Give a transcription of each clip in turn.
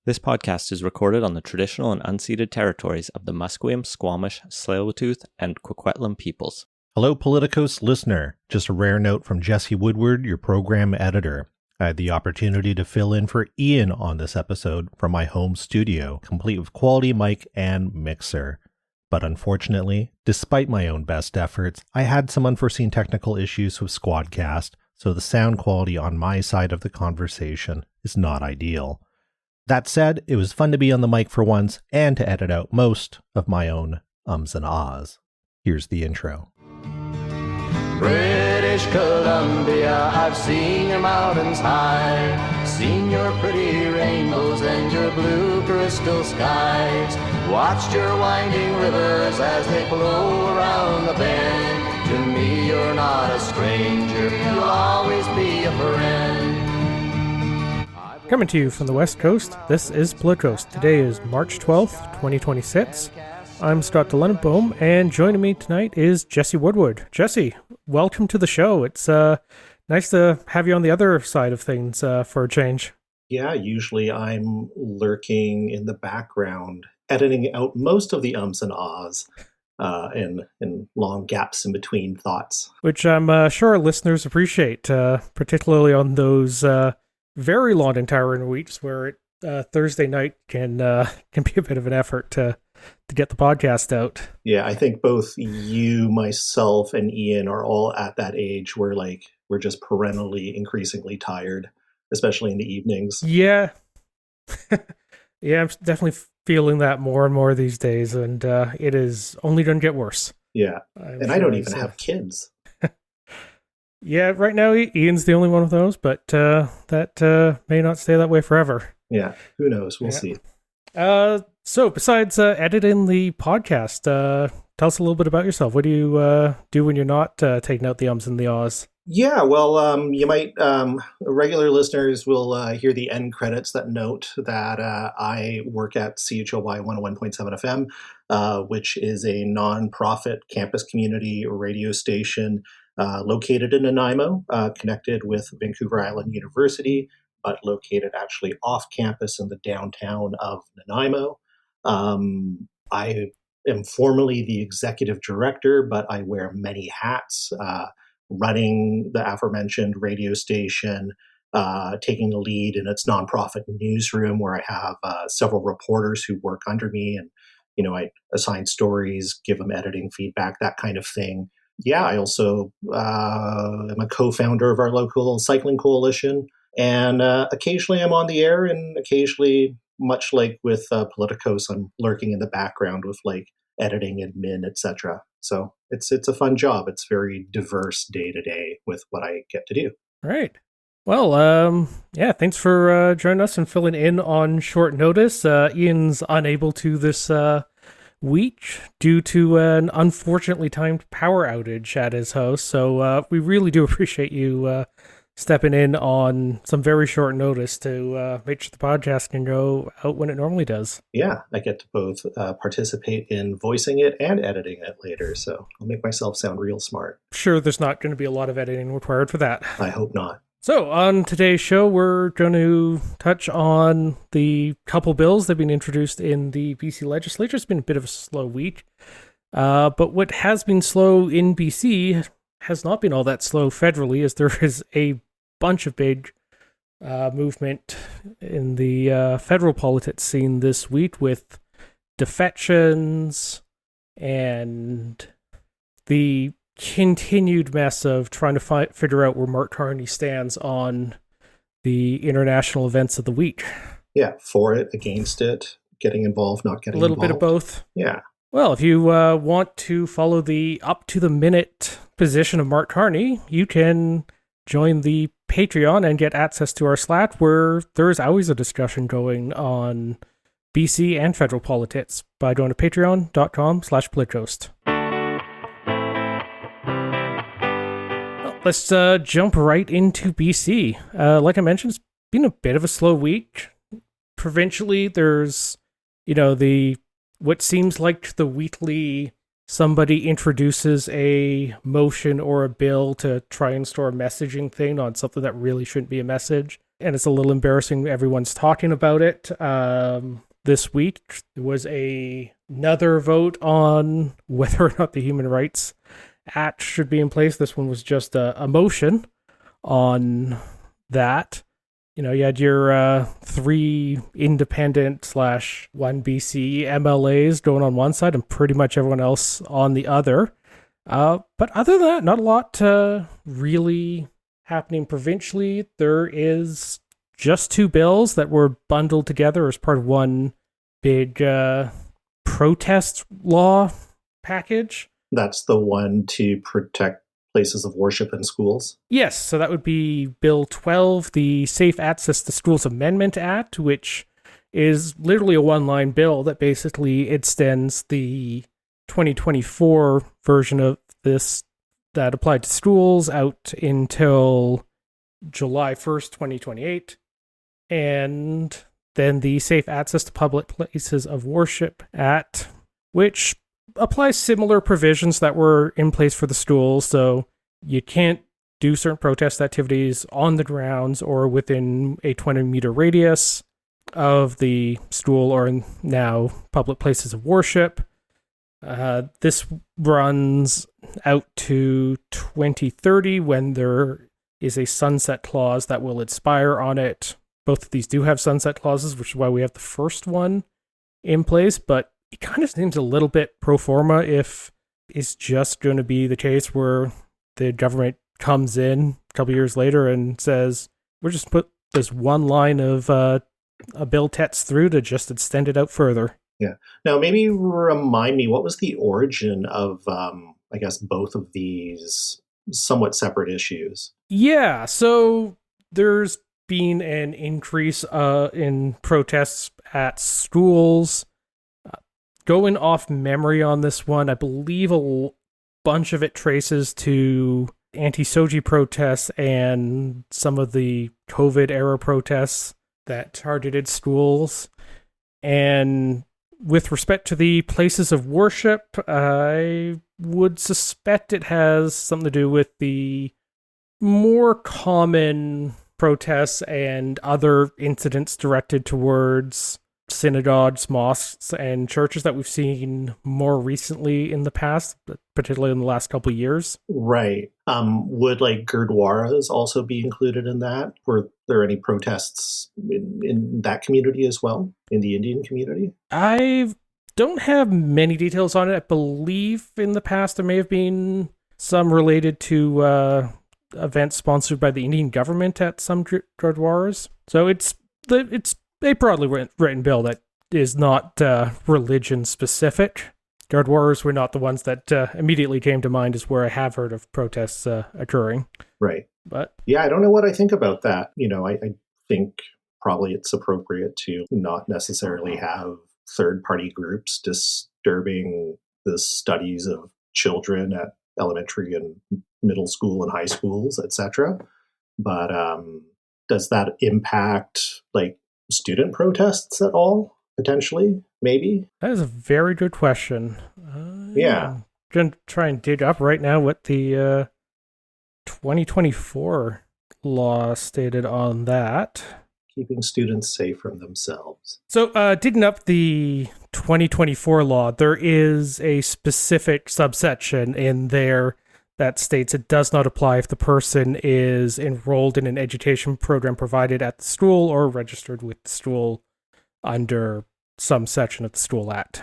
This podcast is recorded on the traditional and unceded territories of the Musqueam, Squamish, Tsleil-Waututh, and Coquitlam peoples. Hello, Politicos listener. Just a rare note from Jesse Woodward, your program editor. I had the opportunity to fill in for Ian on this episode from my home studio, complete with quality mic and mixer. But unfortunately, despite my own best efforts, I had some unforeseen technical issues with Squadcast, so the sound quality on my side of the conversation is not ideal. That said, it was fun to be on the mic for once and to edit out most of my own ums and ahs. Here's the intro. British Columbia, I've seen your mountains high, seen your pretty rainbows and your blue crystal skies, watched your winding rivers as they flow around the bend. To me you're not a stranger, you'll always be a friend. Coming to you from the West Coast, this is Politicos. Today is March 12th, 2026. I'm Scott Delenenbohm, and joining me tonight is Jesse Woodward. Jesse, welcome to the show. It's nice to have you on the other side of things for a change. Yeah, usually I'm lurking in the background, editing out most of the ums and ahs and long gaps in between thoughts. Which I'm sure our listeners appreciate, particularly on those very long and tiring weeks where Thursday night can be a bit of an effort to get the podcast out. Yeah, I think both you, myself, and Ian are all at that age where we're just perennially increasingly tired, especially in the evenings. Yeah. Yeah, I'm definitely feeling that more and more these days, and it is only going to get worse. Yeah, and I don't even have kids. Yeah, right now Ian's the only one of those, but that may not stay that way forever. Yeah, who knows? We'll see. So besides editing the podcast, tell us a little bit about yourself. What do you do when you're not taking out the ums and the ahs? Yeah, well, you might, regular listeners will hear the end credits that note that I work at CHLY 101.7 FM, which is a non-profit campus community radio station located in Nanaimo, connected with Vancouver Island University, but located actually off campus in the downtown of Nanaimo. I am formally the executive director, but I wear many hats, running the aforementioned radio station, taking a lead in its nonprofit newsroom where I have several reporters who work under me, and I assign stories, give them editing feedback, that kind of thing. Yeah, I also am a co-founder of our local cycling coalition, and occasionally I'm on the air, and occasionally, much like with Politicos, I'm lurking in the background with editing, admin, etc. So it's a fun job. It's very diverse day to day with what I get to do. Right. Well, yeah, thanks for joining us and filling in on short notice. Ian's unable to this week due to an unfortunately timed power outage at his house. So we really do appreciate you stepping in on some very short notice to make sure the podcast can go out when it normally does. Yeah, I get to both participate in voicing it and editing it later, so I'll make myself sound real smart. Sure, there's not going to be a lot of editing required for that. I hope not. So, on today's show, we're going to touch on the couple bills that have been introduced in the BC legislature. It's been a bit of a slow week, but what has been slow in BC has not been all that slow federally, as there is a bunch of big movement in the federal politics scene this week with defections and the continued mess of trying to figure out where Mark Carney stands on the international events of the week. Yeah, for it, against it, getting involved, not getting involved. A little bit of both. Yeah. Well, if you want to follow the up-to-the-minute position of Mark Carney, you can join the Patreon and get access to our Slack, where there is always a discussion going on BC and federal politics by going to patreon.com/politicos. Let's jump right into BC. Like I mentioned, it's been a bit of a slow week. Provincially, there's, what seems like the weekly somebody introduces a motion or a bill to try and store a messaging thing on something that really shouldn't be a message. and it's a little embarrassing. Everyone's talking about it. This week, there was another vote on whether or not the Human Rights Act should be in place. This one was just a motion on that. You know, you had your 3 independent / 1 BC MLAs going on one side and pretty much everyone else on the other. But other than that, not a lot really happening provincially. There is just 2 bills that were bundled together as part of one big protest law package. That's the one to protect places of worship in schools? Yes, so that would be Bill 12, the Safe Access to Schools Amendment Act, which is literally a one-line bill that basically extends the 2024 version of this that applied to schools out until July 1st, 2028. And then the Safe Access to Public Places of Worship Act, which applies similar provisions that were in place for the schools. So you can't do certain protest activities on the grounds or within a 20-meter radius of the school or now public places of worship. This runs out to 2030 when there is a sunset clause that will expire on it. Both of these do have sunset clauses, which is why we have the first one in place, but it kind of seems a little bit pro forma if it's just going to be the case where the government comes in a couple years later and says, we're just put this one line of a bill text through to just extend it out further. Yeah. Now, maybe remind me, what was the origin of, I guess, both of these somewhat separate issues? Yeah, so there's been an increase in protests at schools. Going off memory on this one, I believe a bunch of it traces to anti-SOGI protests and some of the COVID-era protests that targeted schools. And with respect to the places of worship, I would suspect it has something to do with the more common protests and other incidents directed towards synagogues, mosques, and churches that we've seen more recently in the past, particularly in the last couple of years. Right. Would like Gurdwaras also be included in that? Were there any protests in that community as well, in the Indian community? I don't have many details on it. I believe in the past there may have been some related to events sponsored by the Indian government at some Gurdwaras. So it's a broadly written bill that is not religion specific. Gurdwaras were not the ones that immediately came to mind as where I have heard of protests occurring. Right. But yeah, I don't know what I think about that. You know, I think probably it's appropriate to not necessarily have third-party groups disturbing the studies of children at elementary and middle school and high schools, etc. But does that impact like student protests at all? Potentially, maybe? that is a very good question. Yeah. I'm going to try and dig up right now what the 2024 law stated on that. Keeping students safe from themselves. So, digging up the 2024 law, there is a specific subsection in there that states it does not apply if the person is enrolled in an education program provided at the school or registered with the school under some section of the School Act.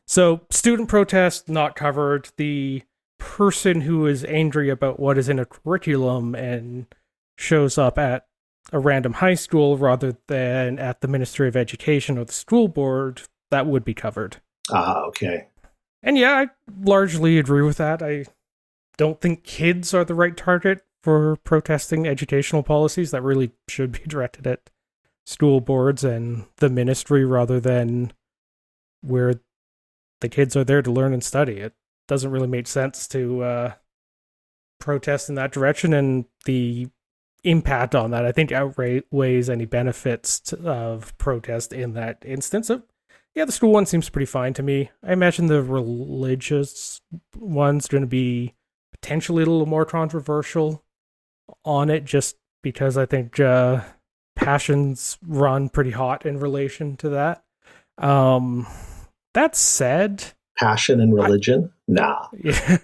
So, student protest not covered. The person who is angry about what is in a curriculum and shows up at a random high school rather than at the Ministry of Education or the school board, that would be covered. Ah, okay. And yeah, I largely agree with that. I don't think kids are the right target for protesting educational policies. That really should be directed at school boards and the ministry rather than where the kids are there to learn and study. It doesn't really make sense to protest in that direction, and the impact on that, I think, outweighs any benefits of protest in that instance. So, yeah, the school one seems pretty fine to me. I imagine the religious one's going to be potentially a little more controversial on it, just because I think passions run pretty hot in relation to that. That said, Passion and religion? Nah. yeah,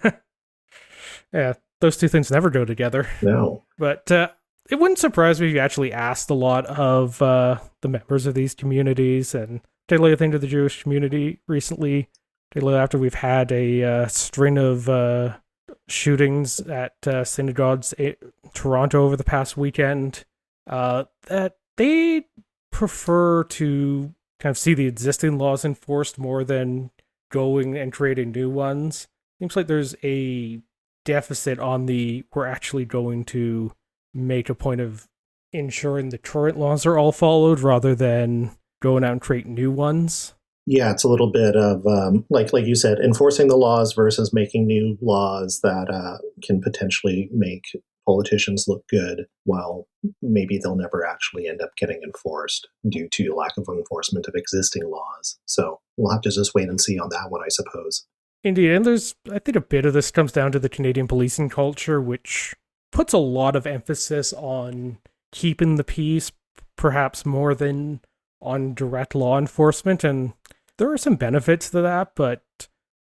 yeah, those two things never go together. No. But it wouldn't surprise me if you actually asked a lot of the members of these communities, and particularly I think to the Jewish community recently, particularly after we've had a string of shootings at synagogues in Toronto over the past weekend, that they prefer to kind of see the existing laws enforced more than going and creating new ones. Seems like there's a deficit on we're actually going to make a point of ensuring the current laws are all followed rather than going out and create new ones. Yeah, it's a little bit of, like you said, enforcing the laws versus making new laws that can potentially make politicians look good, while maybe they'll never actually end up getting enforced due to lack of enforcement of existing laws. So we'll have to just wait and see on that one, I suppose. Indeed, and I think a bit of this comes down to the Canadian policing culture, which puts a lot of emphasis on keeping the peace, perhaps more than on direct law enforcement. And there are some benefits to that, but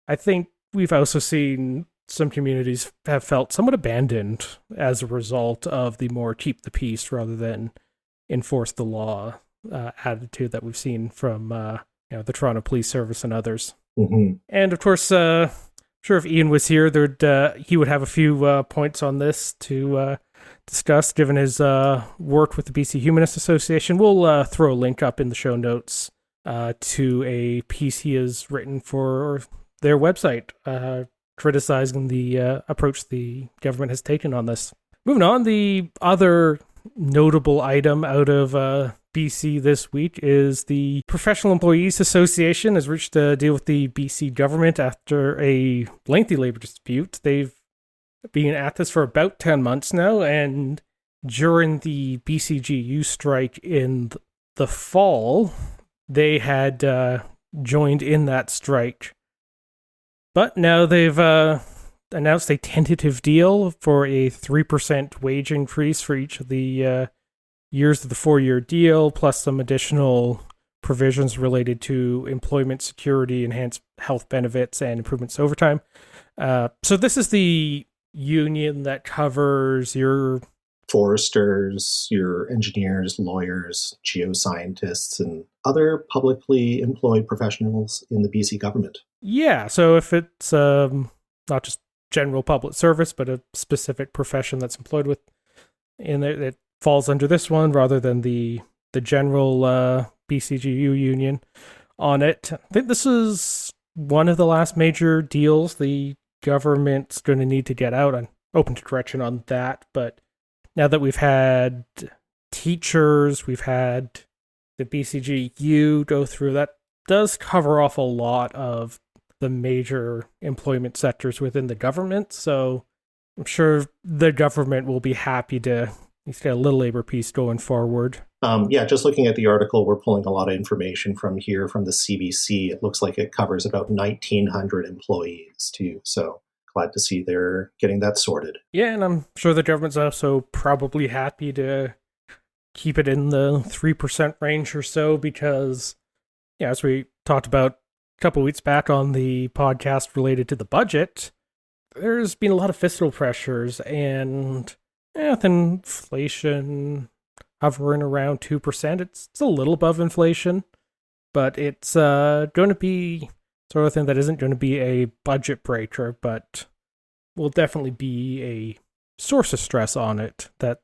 I think we've also seen some communities have felt somewhat abandoned as a result of the more keep the peace rather than enforce the law attitude that we've seen from the Toronto Police Service and others. Mm-hmm. And of course, I'm sure if Ian was here, he would have a few points on this to discuss, given his work with the BC Humanist Association. We'll throw a link up in the show notes to a piece he has written for their website, criticizing the approach the government has taken on this. Moving on, the other notable item out of BC this week is the Professional Employees Association has reached a deal with the BC government after a lengthy labor dispute. They've been at this for about 10 months now, and during the BCGU strike in the fall, they had joined in that strike. But now they've announced a tentative deal for a 3% wage increase for each of the years of the 4-year deal, plus some additional provisions related to employment security, enhanced health benefits, and improvements to overtime. So this is the union that covers your foresters, your engineers, lawyers, geoscientists, and other publicly employed professionals in the BC government. Yeah, so if it's not just general public service, but a specific profession that's employed with, and it falls under this one rather than the general BCGU union on it. I think this is one of the last major deals the government's going to need to get out. I'm open to correction on that, but now that we've had teachers, we've had the BCGU go through, that does cover off a lot of the major employment sectors within the government. So I'm sure the government will be happy to at least get a little labor piece going forward. Just looking at the article, we're pulling a lot of information from here from the CBC. It looks like it covers about 1,900 employees too. So glad to see they're getting that sorted. Yeah, and I'm sure the government's also probably happy to keep it in the 3% range or so because, as we talked about a couple of weeks back on the podcast related to the budget, there's been a lot of fiscal pressures and with inflation hovering around 2%, it's a little above inflation, but it's going to be sort of thing that isn't going to be a budget breaker, but will definitely be a source of stress on it that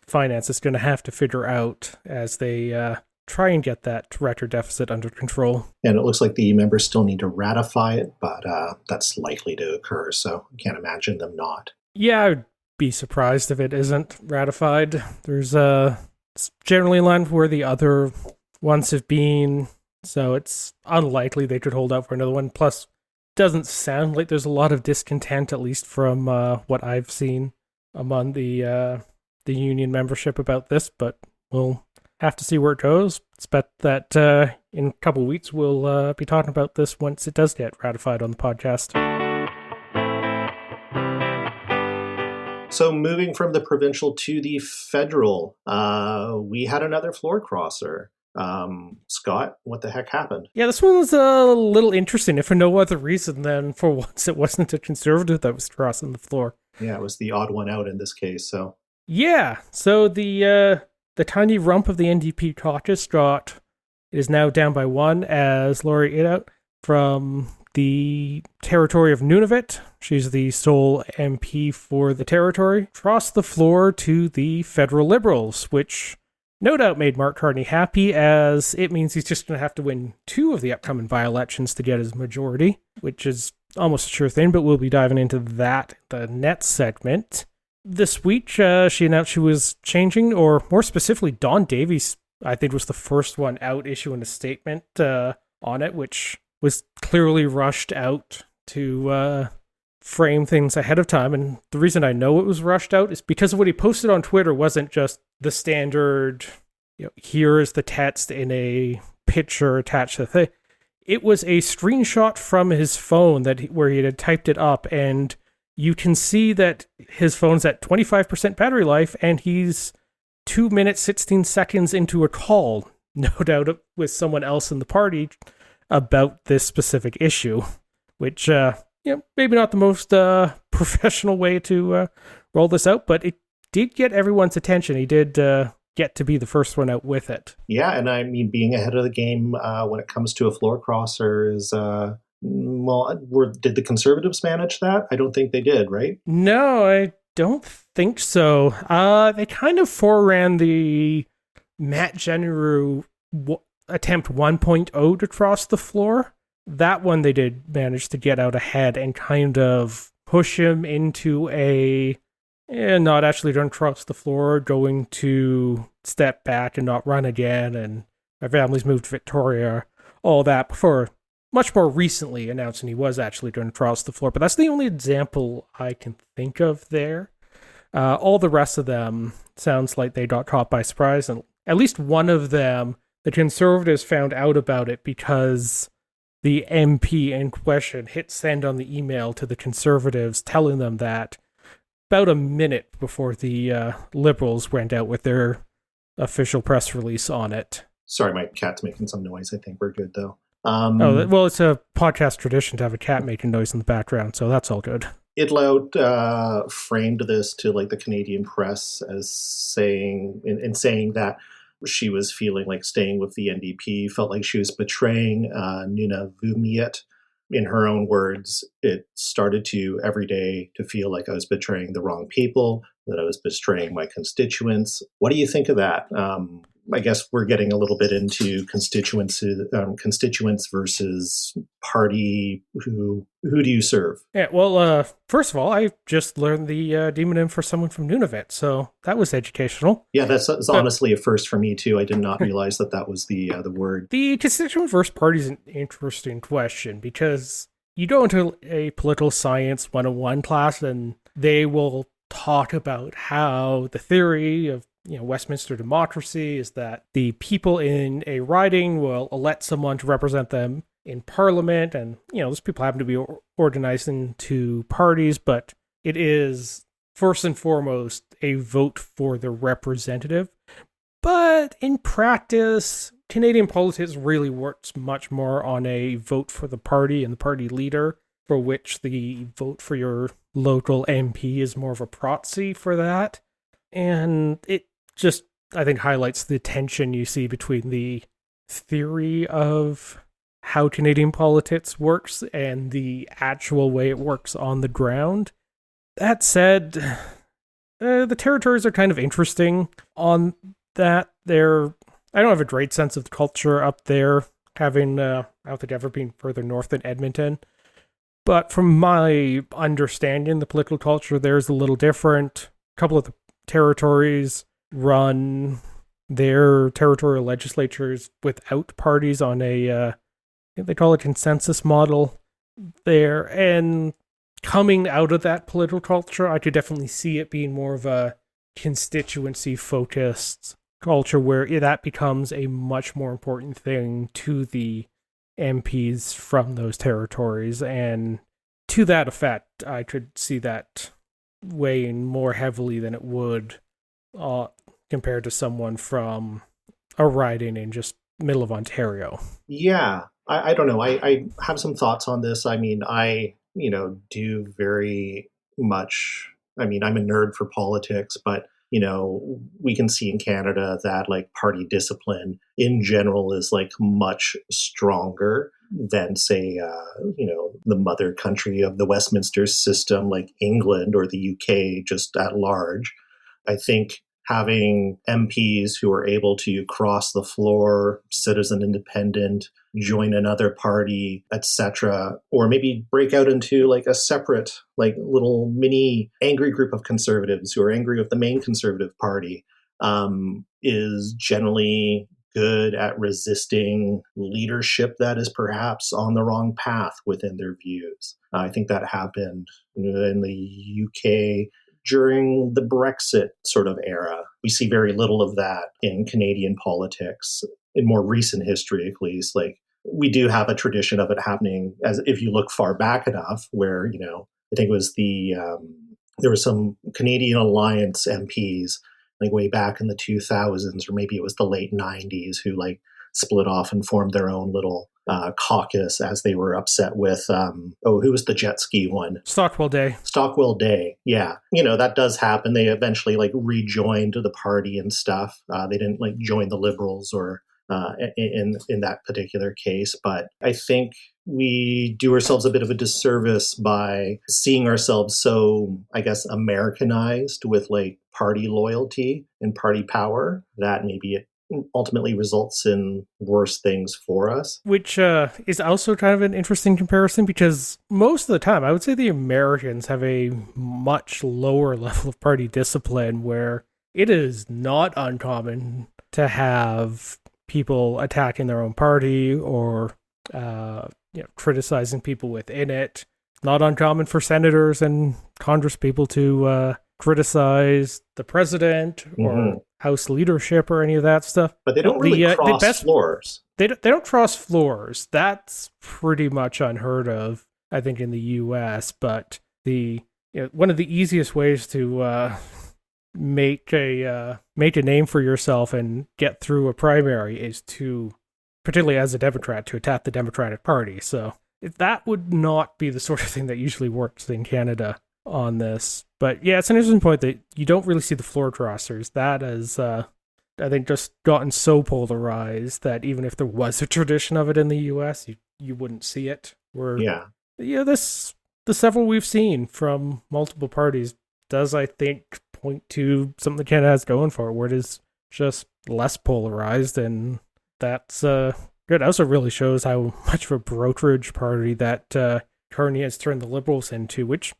finance is going to have to figure out as they try and get that record deficit under control. And it looks like the members still need to ratify it, but that's likely to occur, so I can't imagine them not. Yeah, I would be surprised if it isn't ratified. There's it's generally in line with where the other ones have been, so it's unlikely they could hold out for another one. Plus, it doesn't sound like there's a lot of discontent, at least from what I've seen among the union membership about this, but we'll have to see where it goes. Expect that in a couple of weeks we'll be talking about this once it does get ratified on the podcast. So moving from the provincial to the federal, we had another floor crosser. Scott, what the heck happened? Yeah, this one was a little interesting, if for no other reason than for once it wasn't a conservative that was crossing the floor. Yeah, it was the odd one out in this case. So yeah, so the tiny rump of the NDP caucus is now down by one as Laurie Idout from the territory of Nunavut. She's the sole MP for the territory. Crossed the floor to the federal Liberals, which no doubt made Mark Carney happy, as it means he's just going to have to win 2 of the upcoming by-elections to get his majority, which is almost a sure thing, but we'll be diving into that the next segment. This week, she announced she was changing, or more specifically, Don Davies, I think, was the first one out issuing a statement on it, which was clearly rushed out to frame things ahead of time. And the reason I know it was rushed out is because of what he posted on Twitter wasn't just the standard, here is the text in a picture attached to the thing. It was a screenshot from his phone where he had typed it up, and you can see that his phone's at 25% battery life, and he's 2 minutes, 16 seconds into a call, no doubt with someone else in the party, about this specific issue, which, maybe not the most professional way to roll this out, but it did get everyone's attention. He did get to be the first one out with it. Yeah, and I mean, being ahead of the game when it comes to a floor crosser is, did the Conservatives manage that? I don't think they did, right? No, I don't think so. They kind of foreran the Matt Generu attempt 1.0 to cross the floor. That one they did manage to get out ahead and kind of push him into not actually run across the floor, going to step back and not run again, and my family's moved to Victoria, all that, before much more recently announcing he was actually going to cross the floor. But that's the only example I can think of there. All the rest of them sounds like they got caught by surprise, and at least one of them, the Conservatives found out about it because the MP in question hit send on the email to the Conservatives telling them that about a minute before the Liberals went out with their official press release on it. Sorry, my cat's making some noise. I think we're good, though. It's a podcast tradition to have a cat making noise in the background, so that's all good. Idout framed this to the Canadian press as saying that she was feeling like staying with the NDP, felt like she was betraying Nunavummiut. In her own words, it started to every day to feel like I was betraying the wrong people, that I was betraying my constituents. What do you think of that? I guess we're getting a little bit into constituents versus party. Who do you serve? Yeah, well, first of all, I just learned the demonym for someone from Nunavut, so that was educational. Yeah, that's honestly a first for me too. I did not realize that was the word. The constituent versus party is an interesting question because you go into a political science 101 class and they will talk about how the theory of Westminster democracy is that the people in a riding will elect someone to represent them in Parliament, and those people happen to be organized into parties, but it is first and foremost a vote for the representative. But in practice, Canadian politics really works much more on a vote for the party and the party leader, for which the vote for your local MP is more of a proxy for that. And it just, I think, highlights the tension you see between the theory of how Canadian politics works and the actual way it works on the ground. That said, the territories are kind of interesting on that. I don't have a great sense of the culture up there, having, I don't think, ever been further north than Edmonton. But from my understanding, the political culture there is a little different. A couple of the territories run their territorial legislatures without parties on a, they call it consensus model there. And coming out of that political culture, I could definitely see it being more of a constituency-focused culture where that becomes a much more important thing to the MPs from those territories. And to that effect, I could see that weighing more heavily than it would compared to someone from a riding in just middle of Ontario. Yeah, I don't know. I have some thoughts on this. I mean, do very much. I mean, I'm a nerd for politics, but we can see in Canada that like party discipline in general is like much stronger than say, the mother country of the Westminster system, like England or the UK, just at large. I think having MPs who are able to cross the floor, citizen independent, join another party, etc., or maybe break out into like a separate, like little mini angry group of conservatives who are angry with the main conservative party, is generally good at resisting leadership that is perhaps on the wrong path within their views. I think that happened in the UK during the Brexit sort of era. We see very little of that in Canadian politics, in more recent history at least. Like, we do have a tradition of it happening, as if you look far back enough, where, I think it was there were some Canadian Alliance MPs, like way back in the 2000s, or maybe it was the late 90s, who like split off and formed their own little caucus as they were upset with, who was the jet ski one? Stockwell Day. Stockwell Day, yeah. That does happen. They eventually like rejoined the party and stuff. They didn't like join the Liberals or in that particular case. But I think we do ourselves a bit of a disservice by seeing ourselves so, I guess, Americanized with like party loyalty and party power that maybe it ultimately results in worse things for us. Which is also kind of an interesting comparison, because most of the time, I would say the Americans have a much lower level of party discipline, where it is not uncommon to have people attacking their own party or criticizing people within it. Not uncommon for senators and Congress people to criticize the president or House leadership or any of that stuff. But they don't really cross floors. They don't cross floors. That's pretty much unheard of, I think, in the U.S. But one of the easiest ways to make a name for yourself and get through a primary is to, particularly as a Democrat, to attack the Democratic Party. So that would not be the sort of thing that usually works in Canada on this. But yeah, it's an interesting point that you don't really see the floor crossers. That has, I think, just gotten so polarized that even if there was a tradition of it in the U.S., you wouldn't see it. The several we've seen from multiple parties does, I think, point to something Canada has going for it, where it is just less polarized, and that's good. It also really shows how much of a brokerage party that Carney has turned the Liberals into, which,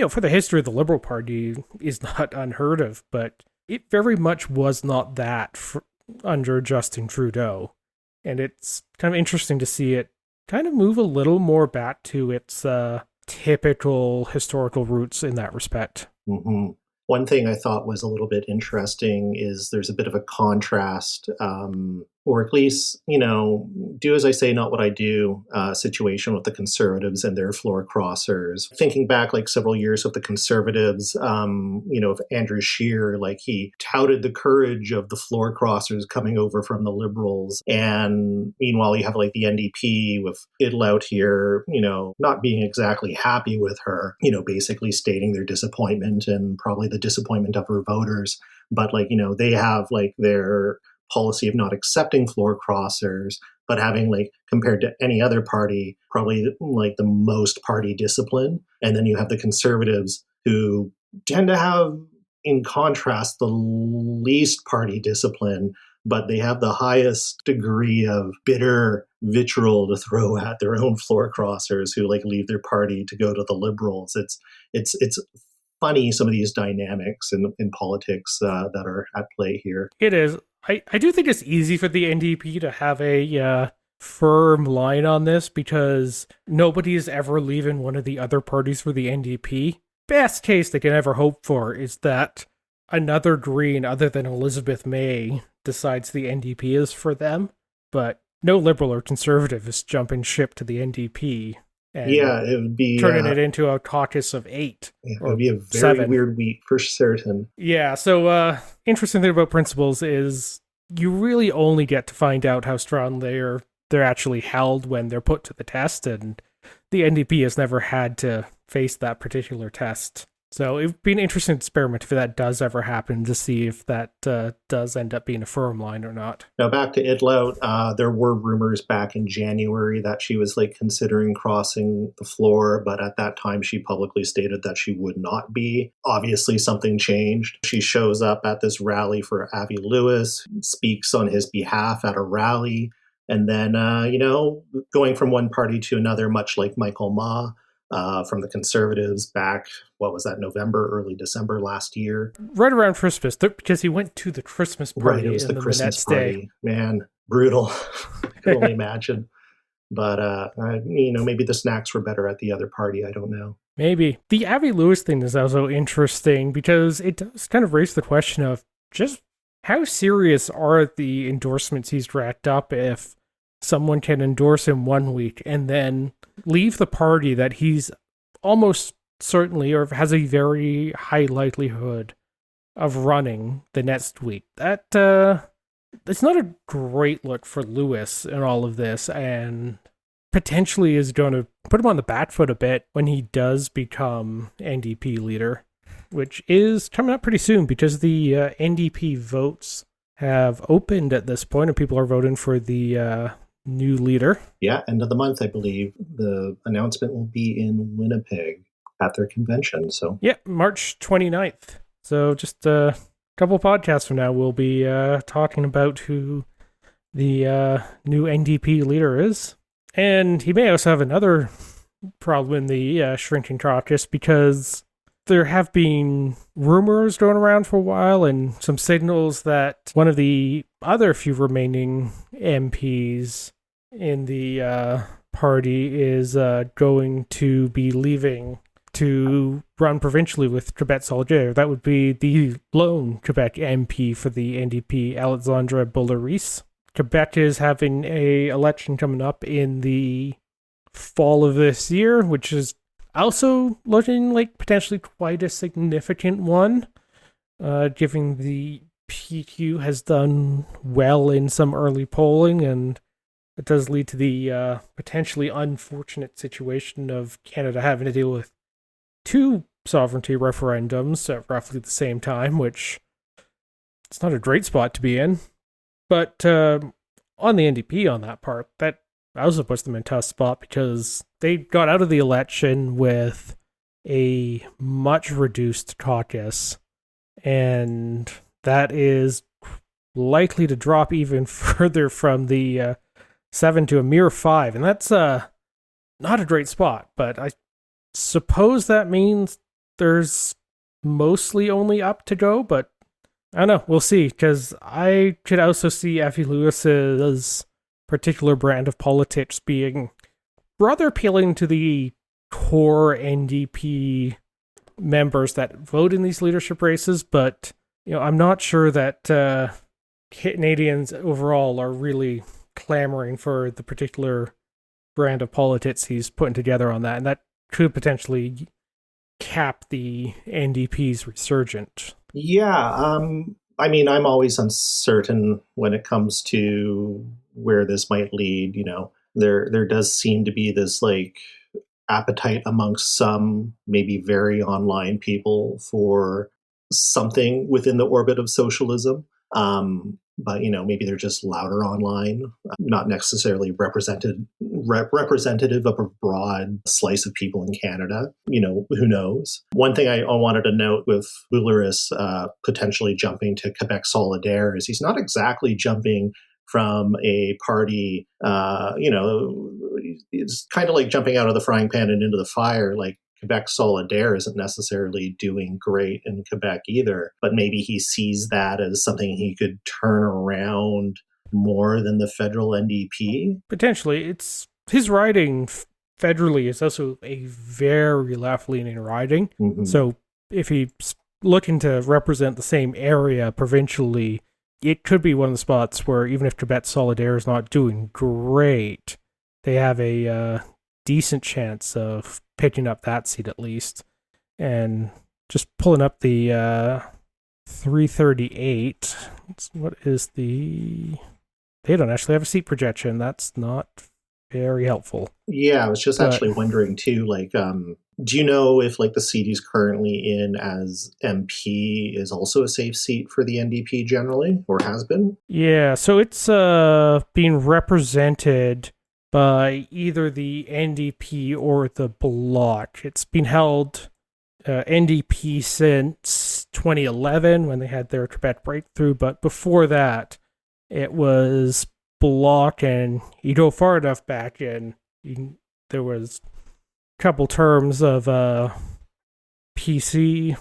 for the history of the Liberal Party is not unheard of, but it very much was not that under Justin Trudeau. And it's kind of interesting to see it kind of move a little more back to its typical historical roots in that respect. Mm-hmm. One thing I thought was a little bit interesting is there's a bit of a contrast, or at least, do as I say, not what I do, situation with the Conservatives and their floor crossers. Thinking back like several years with the Conservatives, of Andrew Scheer, like he touted the courage of the floor crossers coming over from the Liberals. And meanwhile, you have like the NDP with Idle out here, not being exactly happy with her, basically stating their disappointment and probably the disappointment of her voters. But like, they have like their policy of not accepting floor crossers, but having, like, compared to any other party, probably like the most party discipline. And then you have the Conservatives, who tend to have, in contrast, the least party discipline, but they have the highest degree of bitter vitriol to throw at their own floor crossers who like leave their party to go to the Liberals. It's funny, some of these dynamics in politics that are at play here. It is. I do think it's easy for the NDP to have a firm line on this, because nobody is ever leaving one of the other parties for the NDP. Best case they can ever hope for is that another Green other than Elizabeth May decides the NDP is for them, but no Liberal or Conservative is jumping ship to the NDP. and Yeah, it would be turning it into a caucus of 8. It or would be a very 7. weird week for certain. Yeah, so interesting thing about principles is you really only get to find out how strong they're actually held when they're put to the test, and the NDP has never had to face that particular test. So it would be an interesting experiment if that does ever happen, to see if that does end up being a firm line or not. Now back to Idlout, there were rumors back in January that she was considering crossing the floor, but at that time she publicly stated that she would not be. Obviously something changed. She shows up at this rally for Avi Lewis, speaks on his behalf at a rally, and then, going from one party to another, much like Michael Ma, from the Conservatives back, November, early December last year. Right around Christmas, because he went to the Christmas party. Right, it was the Christmas party. Day. Man, brutal. I can only imagine. But, maybe the snacks were better at the other party. I don't know. Maybe. The Avi Lewis thing is also interesting because it does kind of raise the question of just how serious are the endorsements he's racked up if someone can endorse him one week and then leave the party that he's almost certainly, or has a very high likelihood of running the next week. That it's not a great look for Lewis in all of this, and potentially is going to put him on the back foot a bit when he does become NDP leader, which is coming up pretty soon because the NDP votes have opened at this point and people are voting for the new leader. Yeah, end of the month, I believe. The announcement will be in Winnipeg at their convention. So yeah, March 29th. So just a couple podcasts from now, we'll be talking about who the new NDP leader is. And he may also have another problem in the shrinking caucus, because there have been rumors going around for a while and some signals that one of the other few remaining MPs in the party is going to be leaving to run provincially with Quebec Solidaire. That would be the lone Quebec MP for the NDP, Alexandre Boulerice. Quebec is having a election coming up in the fall of this year, which is also looking like potentially quite a significant one, given the PQ has done well in some early polling, and it does lead to the potentially unfortunate situation of Canada having to deal with 2 sovereignty referendums at roughly the same time, which it's not a great spot to be in. But on the NDP on that part, that also puts them in a tough spot because they got out of the election with a much reduced caucus, and that is likely to drop even further from the 7 to a mere 5, and that's not a great spot, but I suppose that means there's mostly only up to go, but I don't know, we'll see, because I could also see Effie Lewis's particular brand of politics being rather appealing to the core NDP members that vote in these leadership races, but I'm not sure that Canadians overall are really clamoring for the particular brand of politics he's putting together on that, and that could potentially cap the NDP's resurgence. yeah, I'm always uncertain when it comes to where this might lead. There does seem to be this appetite amongst some maybe very online people for something within the orbit of socialism. But maybe they're just louder online, not necessarily representative of a broad slice of people in Canada. Who knows? One thing I wanted to note with Boulerice potentially jumping to Quebec Solidaire is he's not exactly jumping from a party. It's kind of like jumping out of the frying pan and into the fire. Quebec Solidaire isn't necessarily doing great in Quebec either, but maybe he sees that as something he could turn around more than the federal NDP. Potentially. It's his riding federally is also a very left-leaning riding. Mm-hmm. So if he's looking to represent the same area provincially, it could be one of the spots where even if Quebec Solidaire is not doing great, they have a decent chance of picking up that seat at least. And just pulling up the 338. What is the... They don't actually have a seat projection. That's not very helpful. Yeah, I was just actually wondering too, like, do you know if like the seat he's currently in as MP is also a safe seat for the NDP generally, or has been? Yeah, so it's being represented by either the NDP or the Bloc. It's been held NDP since 2011 when they had their Tibet breakthrough, but before that, it was Bloc, and you go far enough back, and there was a couple terms of PC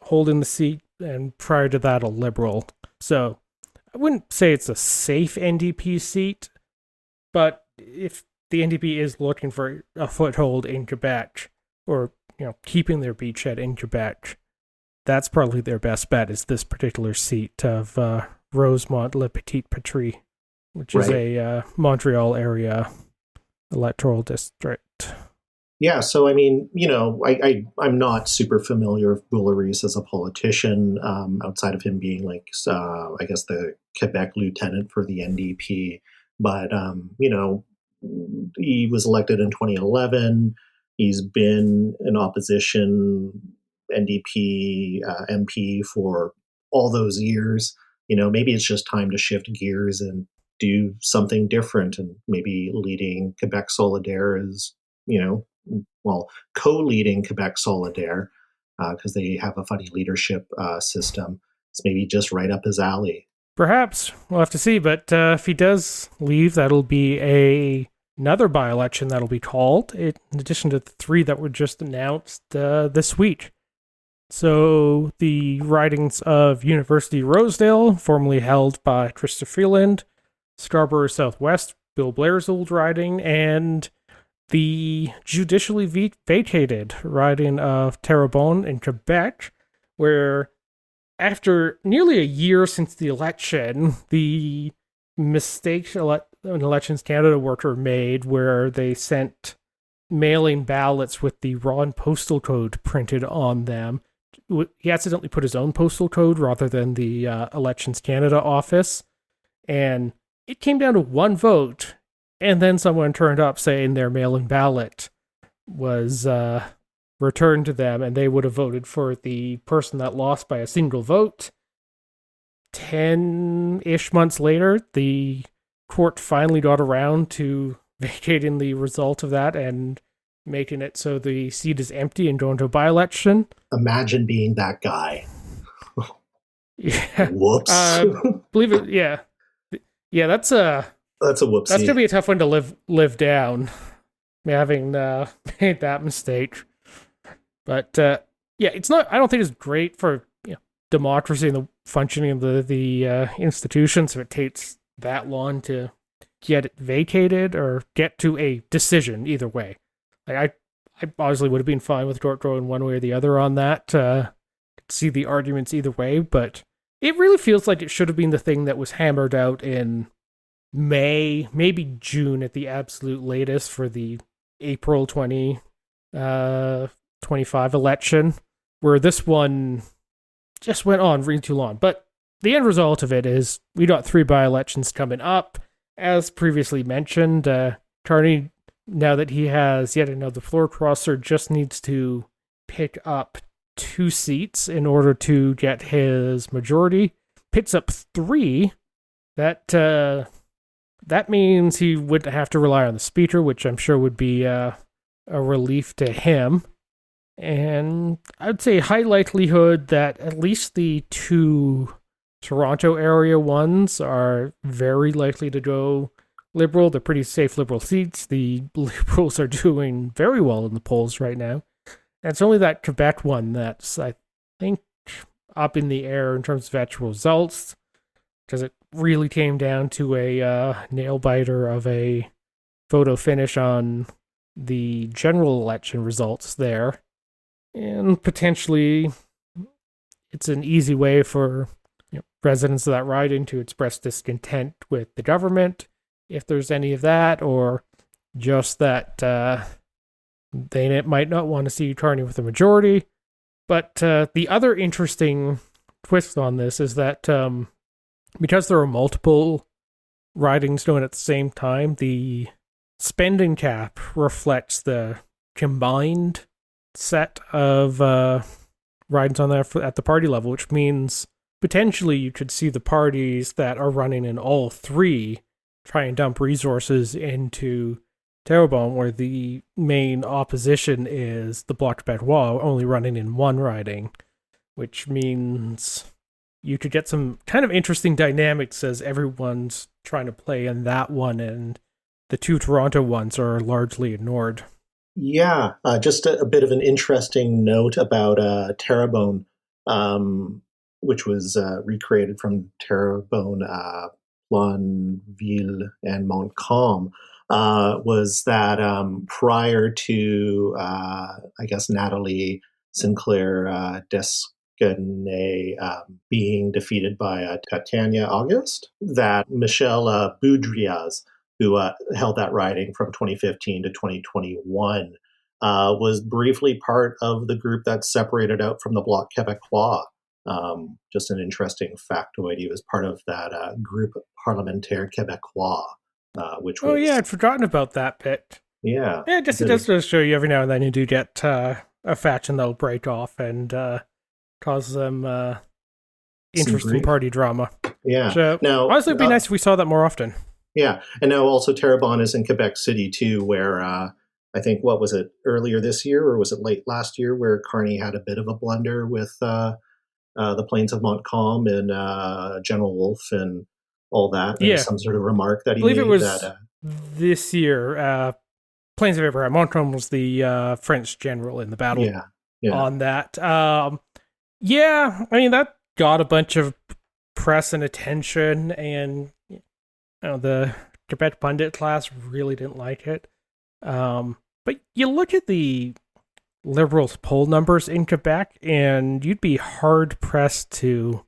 holding the seat, and prior to that, a Liberal. So I wouldn't say it's a safe NDP seat, but if the NDP is looking for a foothold in Quebec, or keeping their beachhead in Quebec, that's probably their best bet, is this particular seat of Rosemont-le-Petit-Patrie, which is a Montreal area electoral district. Yeah, so I mean, I'm not super familiar with Boularice as a politician, outside of him being like, I guess the Quebec lieutenant for the NDP. But, he was elected in 2011. He's been an opposition NDP MP for all those years. Maybe it's just time to shift gears and do something different, and maybe leading Quebec Solidaire is, co-leading Quebec Solidaire, because they have a funny leadership system. It's maybe just right up his alley. Perhaps. We'll have to see, but if he does leave, that'll be another by-election that'll be called, in addition to the 3 that were just announced this week. So the ridings of University Rosedale, formerly held by Christopher Freeland, Scarborough Southwest, Bill Blair's old riding, and the judicially vacated riding of Terrebonne in Quebec, where after nearly a year since the election, the mistakes Elections Canada worker made where they sent mailing ballots with the wrong postal code printed on them. He accidentally put his own postal code rather than the Elections Canada office, and it came down to 1 vote, and then someone turned up saying their mail-in ballot was returned to them, and they would have voted for the person that lost by a single vote. 10-ish months later, the court finally got around to vacating the result of that and making it so the seat is empty and going to a by-election. Imagine being that guy. Yeah. Whoops. Believe it, yeah. Yeah, that's a whoopsie. That's going to be a tough one to live down, having made that mistake. But, yeah, it's not, I don't think it's great for democracy and the functioning of the institutions if it takes that long to get it vacated or get to a decision either way. Like I obviously would have been fine with Court going one way or the other on that. See the arguments either way, but it really feels like it should have been the thing that was hammered out in May, maybe June at the absolute latest for the April 2025 election, where this one just went on really too long. But the end result of it is we got 3 by-elections coming up. As previously mentioned, Carney, now that he has yet another floor crosser, just needs to pick up 2 seats in order to get his majority. Picks up 3. That means he wouldn't have to rely on the speaker, which I'm sure would be a relief to him. And I'd say high likelihood that at least the 2 Toronto area ones are very likely to go Liberal. They're pretty safe Liberal seats. The Liberals are doing very well in the polls right now. And it's only that Quebec one that's, I think, up in the air in terms of actual results, because it really came down to a nail-biter of a photo finish on the general election results there. And potentially, it's an easy way for residents of that riding to express discontent with the government, if there's any of that, or just that they might not want to see Carney with a majority. But the other interesting twist on this is that because there are multiple ridings going at the same time, the spending cap reflects the combined set of ridings on there at the party level, which means potentially you could see the parties that are running in all three try and dump resources into Terrebonne, where the main opposition is the Bloc Québécois only running in one riding, which means you could get some kind of interesting dynamics as everyone's trying to play in that one, and the two Toronto ones are largely ignored. Yeah, just a bit of an interesting note about Terrebonne, which was recreated from Terrebonne, Planville, and Montcalm, was that prior to, I guess, Natalie Sinclair Desgainay being defeated by Tatiana Auguste, that Michel Boudriaz, who held that riding from 2015 to 2021, was briefly part of the group that separated out from the Bloc Québécois. Just an interesting factoid. He was part of that groupe parlementaire québécois, which was... Oh yeah, I'd forgotten about that bit. Yeah. Yeah, it just does show you every now and then you do get a faction that'll break off and cause them interesting party drama. Yeah. So, now, honestly, it'd be nice if we saw that more often. Yeah, and now also Terrebonne is in Quebec City too, where I think, what was it, earlier this year or was it late last year, where Carney had a bit of a blunder with the plains of Montcalm and General Wolfe and all that. Yeah. Some sort of remark that he I believe made. It was that, this year. Plains of Abraham. Montcalm was the French general in the battle on that. Yeah, I mean, that got a bunch of press and attention, and the Quebec pundit class really didn't like it. But you look at the Liberals' poll numbers in Quebec, and you'd be hard-pressed to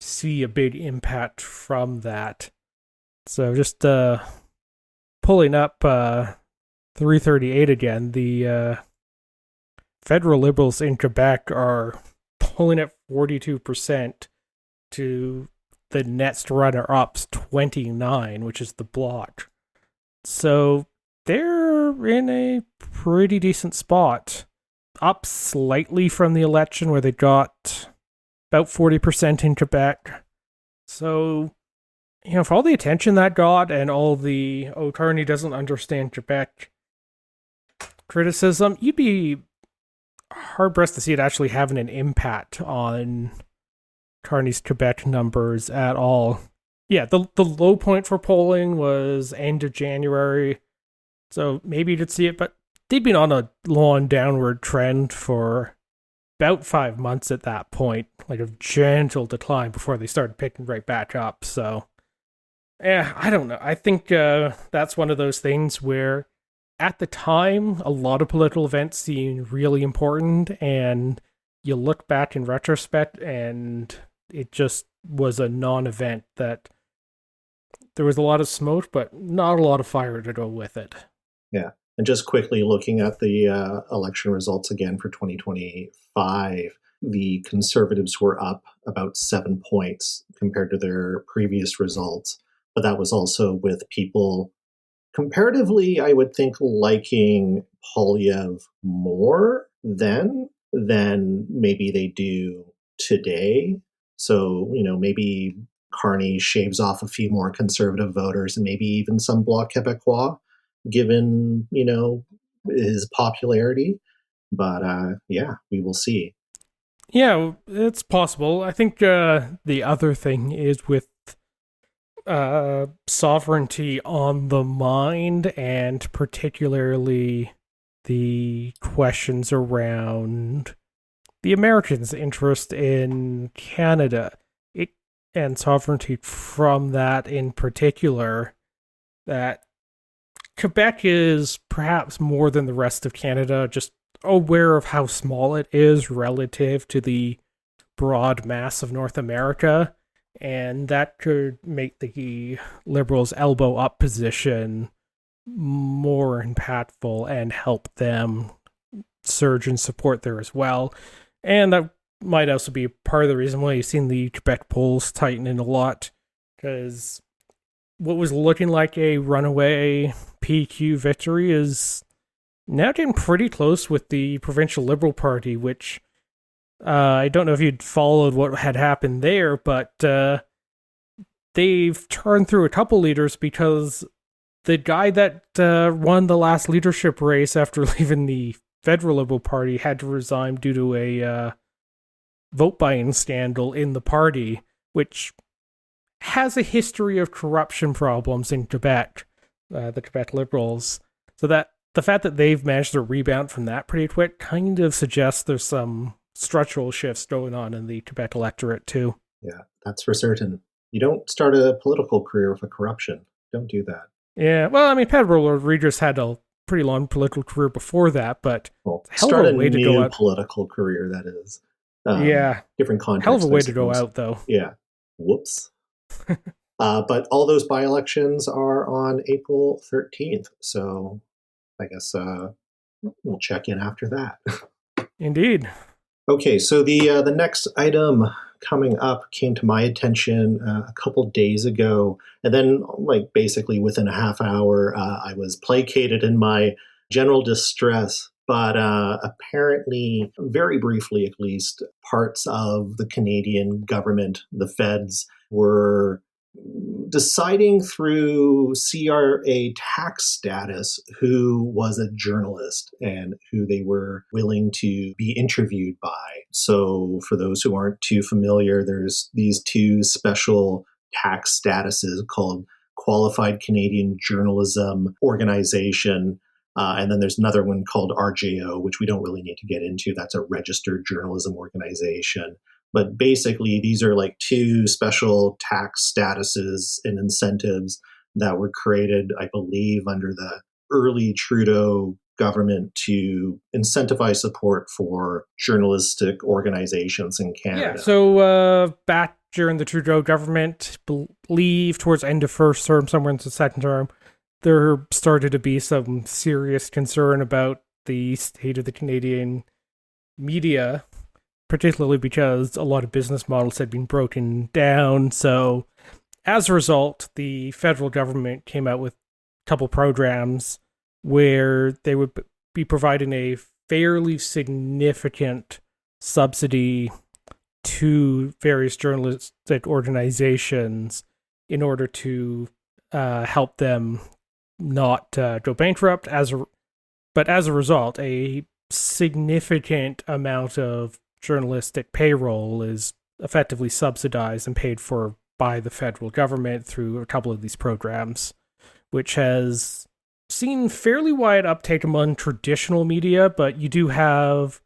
see a big impact from that. So just pulling up 338 again, the federal Liberals in Quebec are pulling at 42% to the next runner-up's 29, which is the Bloc. So they're in a pretty decent spot. Up slightly from the election where they got about 40% in Quebec. So, for all the attention that got and all the, Carney doesn't understand Quebec criticism, you'd be hard-pressed to see it actually having an impact on Carney's Quebec numbers at all. Yeah, the low point for polling was end of January, so maybe you could see it, but they'd been on a long downward trend for about 5 months at that point, like a gentle decline before they started picking right back up. So, I don't know. I think that's one of those things where at the time, a lot of political events seemed really important, and you look back in retrospect, and it just was a non-event that there was a lot of smoke, but not a lot of fire to go with it. Yeah. And just quickly looking at the election results again for 2025, the Conservatives were up about 7 points compared to their previous results. But that was also with people comparatively, I would think, liking Poilievre more then than maybe they do today. So, maybe Carney shaves off a few more conservative voters and maybe even some Bloc Québécois, given, his popularity. But, we will see. Yeah, it's possible. I think the other thing is with sovereignty on the mind, and particularly the questions around the Americans' interest in Canada and sovereignty from that in particular, that Quebec is perhaps more than the rest of Canada just aware of how small it is relative to the broad mass of North America, and that could make the Liberals' elbow up position more more impactful and help them surge in support there as well. And that might also be part of the reason why you've seen the Quebec polls tightening a lot, because what was looking like a runaway PQ victory is now getting pretty close with the Provincial Liberal Party, which I don't know if you'd followed what had happened there, but they've turned through a couple leaders because the guy that won the last leadership race after leaving the Federal Liberal Party had to resign due to a vote buying scandal in the party, which has a history of corruption problems in Quebec, the Quebec Liberals. So that the fact that they've managed to rebound from that pretty quick kind of suggests there's some structural shifts going on in the Quebec electorate too. Yeah, that's for certain. You don't start a political career with a corruption. Don't do that. Yeah, well, I mean, Pedro Rodriguez had a pretty long political career before that, but start a new political career, that is. Yeah. Different context. Hell of a way to go out, though. Yeah. Whoops. But all those by-elections are on April 13th, so I guess we'll check in after that. Indeed. Okay, so the next item coming up came to my attention a couple days ago, and then basically within a half hour, I was placated in my general distress. But apparently, very briefly at least, parts of the Canadian government, the feds, were deciding through CRA tax status who was a journalist and who they were willing to be interviewed by. So for those who aren't too familiar, there's these two special tax statuses called Qualified Canadian Journalism Organization. And then there's another one called RJO, which we don't really need to get into. That's a registered journalism organization. But basically, these are two special tax statuses and incentives that were created, I believe, under the early Trudeau government to incentivize support for journalistic organizations in Canada. Yeah, so back during the Trudeau government, believe towards end of first term, somewhere into the second term, there started to be some serious concern about the state of the Canadian media, particularly because a lot of business models had been broken down. So as a result, the federal government came out with a couple programs where they would be providing a fairly significant subsidy to various journalistic organizations in order to help them not go bankrupt. But as a result, a significant amount of journalistic payroll is effectively subsidized and paid for by the federal government through a couple of these programs, which has seen fairly wide uptake among traditional media, but you do have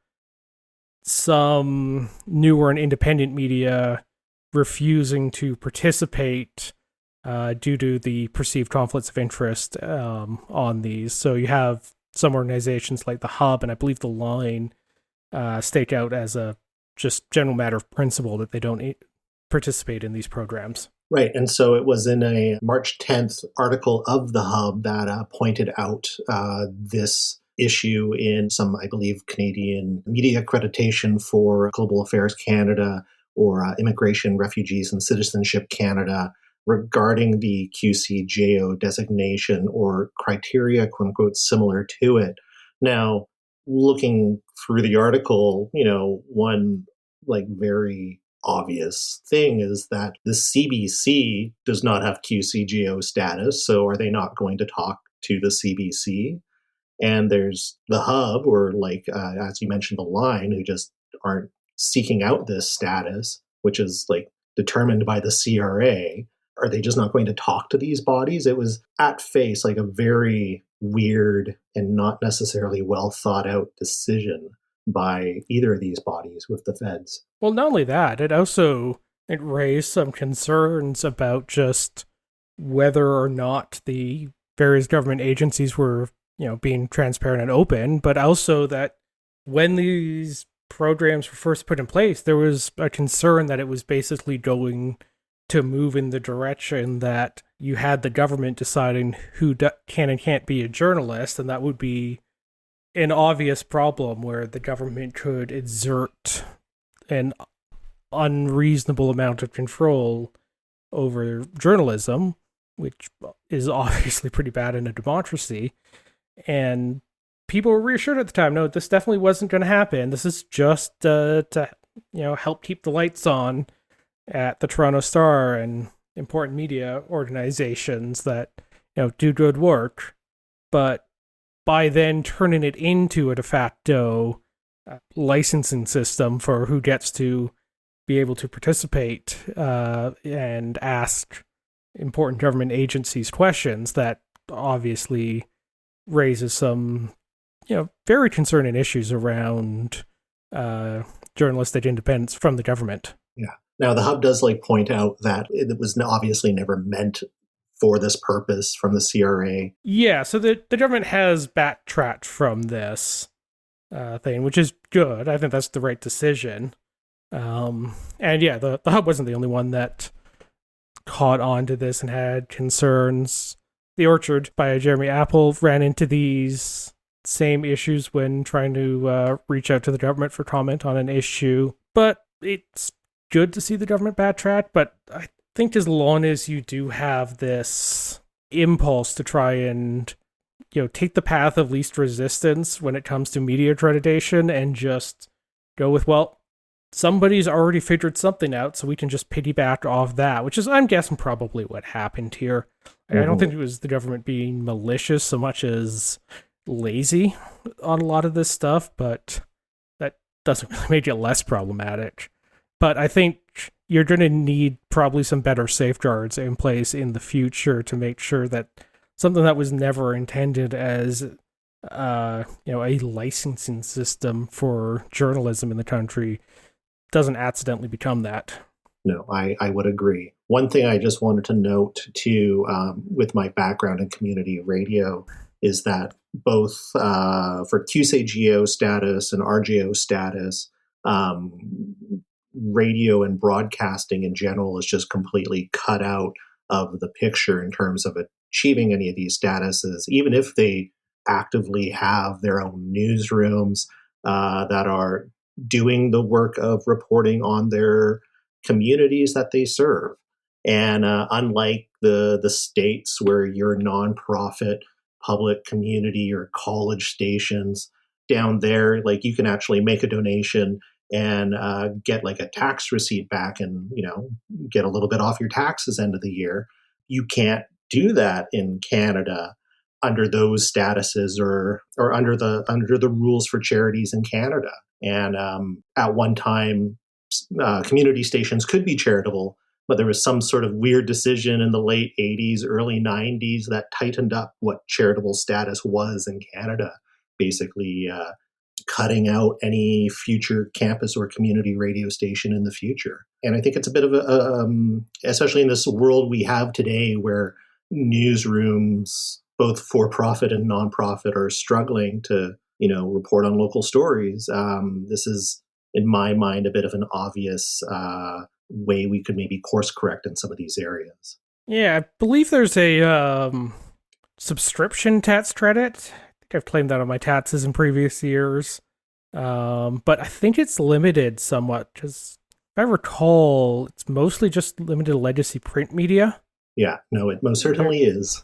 some newer and independent media refusing to participate due to the perceived conflicts of interest on these. So you have some organizations like the Hub and I believe the Line stake out as a just general matter of principle that they don't participate in these programs. Right, and so it was in a March 10th article of the Hub that pointed out this issue in some, I believe, Canadian media accreditation for Global Affairs Canada or Immigration, Refugees, and Citizenship Canada regarding the QCJO designation or criteria, quote unquote, similar to it. Now, looking through the article, one very obvious thing is that the CBC does not have QCGO status, so are they not going to talk to the CBC? And there's the Hub, or as you mentioned, the Line, who just aren't seeking out this status, which is determined by the CRA. Are they just not going to talk to these bodies? It was at face a very weird and not necessarily well thought out decision by either of these bodies with the feds. Well, not only that, it raised some concerns about just whether or not the various government agencies were, being transparent and open, but also that when these programs were first put in place, there was a concern that it was basically going to move in the direction that you had the government deciding who can and can't be a journalist, and that would be an obvious problem where the government could exert an unreasonable amount of control over journalism, which is obviously pretty bad in a democracy. And people were reassured at the time, no, this definitely wasn't going to happen. This is just to help keep the lights on at the Toronto Star and important media organizations that do good work. But by then turning it into a de facto licensing system for who gets to be able to participate and ask important government agencies questions, that obviously raises some very concerning issues around journalistic independence from the government. Yeah. Now, the Hub does point out that it was obviously never meant for this purpose from the CRA. Yeah, so the government has backtracked from this thing, which is good. I think that's the right decision. And yeah, the Hub wasn't the only one that caught on to this and had concerns. The Orchard by Jeremy Apple ran into these same issues when trying to reach out to the government for comment on an issue. But it's good to see the government backtrack, but I think as long as you do have this impulse to try and take the path of least resistance when it comes to media accreditation and just go with, well, somebody's already figured something out, so we can just piggyback off that, which is, I'm guessing, probably what happened here. Mm-hmm. I don't think it was the government being malicious so much as lazy on a lot of this stuff, but that doesn't really make it less problematic. But I think you're going to need probably some better safeguards in place in the future to make sure that something that was never intended as a licensing system for journalism in the country doesn't accidentally become that. No, I would agree. One thing I just wanted to note too, with my background in community radio, is that both for QSAGO status and RGO status, radio and broadcasting in general is just completely cut out of the picture in terms of achieving any of these statuses, even if they actively have their own newsrooms that are doing the work of reporting on their communities that they serve. And unlike the states where your nonprofit public community or college stations, down there, you can actually make a donation and get a tax receipt back and get a little bit off your taxes end of the year. You can't do that in Canada under those statuses or under the rules for charities in Canada. And at one time, community stations could be charitable, but there was some sort of weird decision in the late 80s, early 90s that tightened up what charitable status was in Canada, basically cutting out any future campus or community radio station in the future. And I think it's a bit of especially in this world we have today where newsrooms, both for-profit and non-profit, are struggling to report on local stories. This is, in my mind, a bit of an obvious way we could maybe course correct in some of these areas. Yeah, I believe there's a subscription tax credit. I think I've claimed that on my taxes in previous years. But I think it's limited somewhat, because if I recall, it's mostly just limited to legacy print media. Yeah, no, it most certainly is.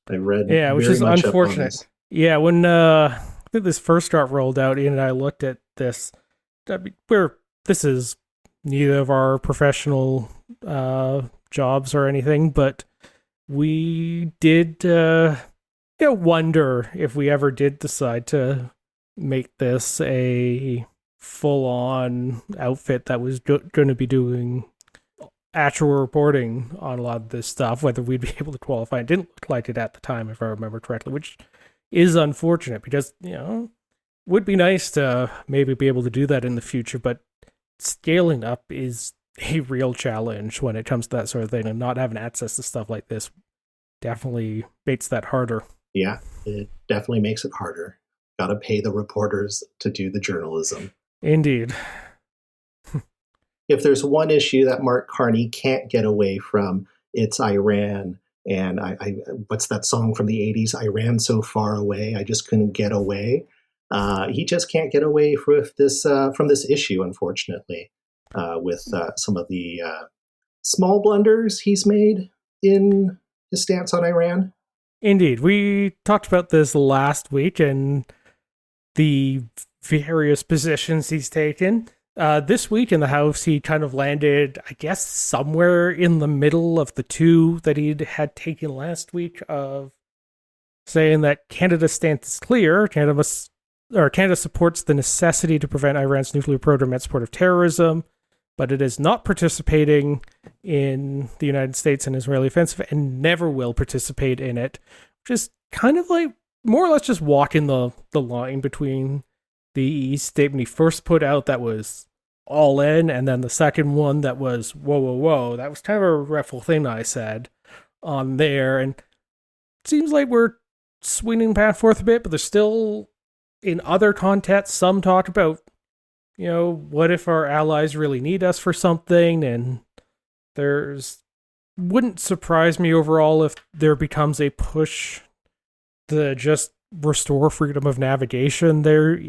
I read which is unfortunate. Yeah, when I think this first got rolled out, Ian and I looked at this. This is neither of our professional jobs or anything, but we did wonder if we ever did decide to make this a full-on outfit that was going to be doing actual reporting on a lot of this stuff, whether we'd be able to qualify. It didn't look like it at the time, if I remember correctly, which is unfortunate because, would be nice to maybe be able to do that in the future, but scaling up is a real challenge when it comes to that sort of thing, and not having access to stuff like this definitely makes that harder. Yeah, it definitely makes it harder. Got to pay the reporters to do the journalism. Indeed. if there's one issue that Mark Carney can't get away from, it's Iran. And I what's that song from the 80s? I ran so far away, I just couldn't get away. He just can't get away from this issue, unfortunately, with some of the small blunders he's made in his stance on Iran. Indeed. We talked about this last week and the various positions he's taken. This week in the House, he kind of landed, I guess, somewhere in the middle of the two that he had taken last week, of saying that Canada's stance is clear. Canada supports the necessity to prevent Iran's nuclear program and support of terrorism, but it is not participating in the United States and Israeli offensive and never will participate in it. Just kind of like more or less just walking the line between the statement he first put out that was all in, and then the second one that was whoa. That was kind of a regretful thing I said on there. And it seems like we're swinging back and forth a bit, but there's still, in other contexts, some talk about, what if our allies really need us for something? And wouldn't surprise me overall if there becomes a push to just restore freedom of navigation there,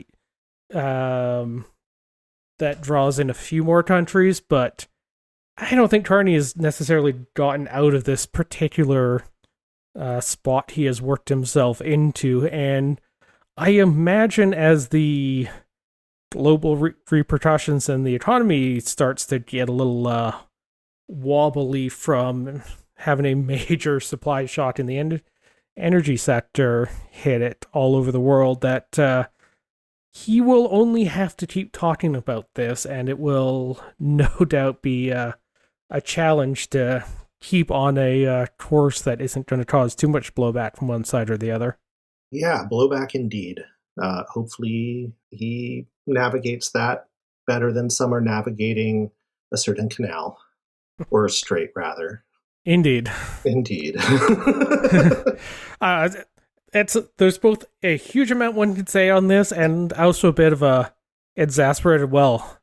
that draws in a few more countries, but I don't think Carney has necessarily gotten out of this particular spot he has worked himself into, and I imagine as the global repercussions and the economy starts to get a little wobbly from having a major supply shock in the energy sector hit it all over the world, that he will only have to keep talking about this, and it will no doubt be a challenge to keep on a course that isn't going to cause too much blowback from one side or the other. Yeah, blowback indeed. Hopefully he navigates that better than some are navigating a certain canal, or a strait, rather. Indeed. There's both a huge amount one could say on this, and also a bit of a exasperated, well,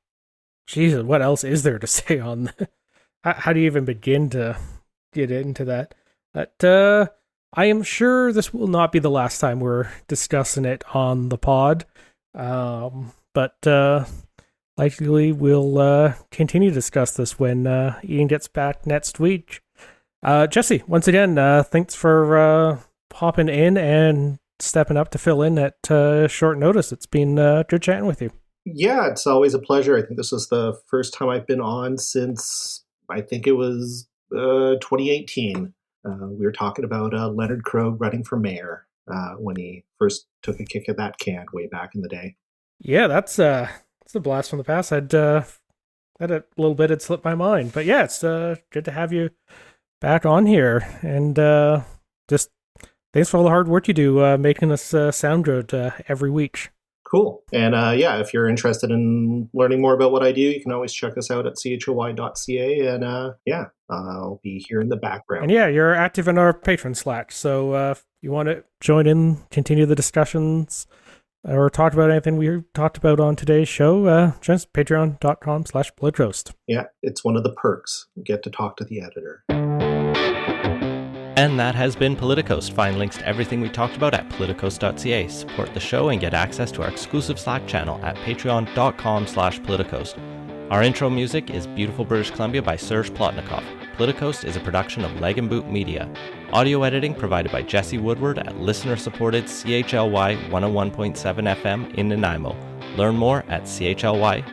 Jesus, what else is there to say on this? How do you even begin to get into that? But I am sure this will not be the last time we're discussing it on the pod. But likely we'll continue to discuss this when Ian gets back next week. Jesse, once again, thanks for popping in and stepping up to fill in at short notice. It's been good chatting with you. Yeah, it's always a pleasure. I think this is the first time I've been on since, I think it was 2018. We were talking about Leonard Krogh running for mayor when he first took a kick at that can way back in the day. Yeah, that's a blast from the past. I'd had a little bit had slipped my mind. But yeah, it's good to have you back on here. And just thanks for all the hard work you do making us sound good every week. Cool. And yeah, if you're interested in learning more about what I do, you can always check us out at CHLY.ca. And yeah, I'll be here in the background. And yeah, you're active in our patron Slack. So if you want to join in, continue the discussions, or talk about anything we talked about on today's show, just patreon.com/bloodroast. Yeah, it's one of the perks. You get to talk to the editor. And that has been Politicoast. Find links to everything we talked about at politicoast.ca. Support the show and get access to our exclusive Slack channel at patreon.com/politicoast. Our intro music is Beautiful British Columbia by Serge Plotnikov. Politicoast is a production of Leg and Boot Media. Audio editing provided by Jesse Woodward at listener-supported CHLY 101.7 FM in Nanaimo. Learn more at chly.ca.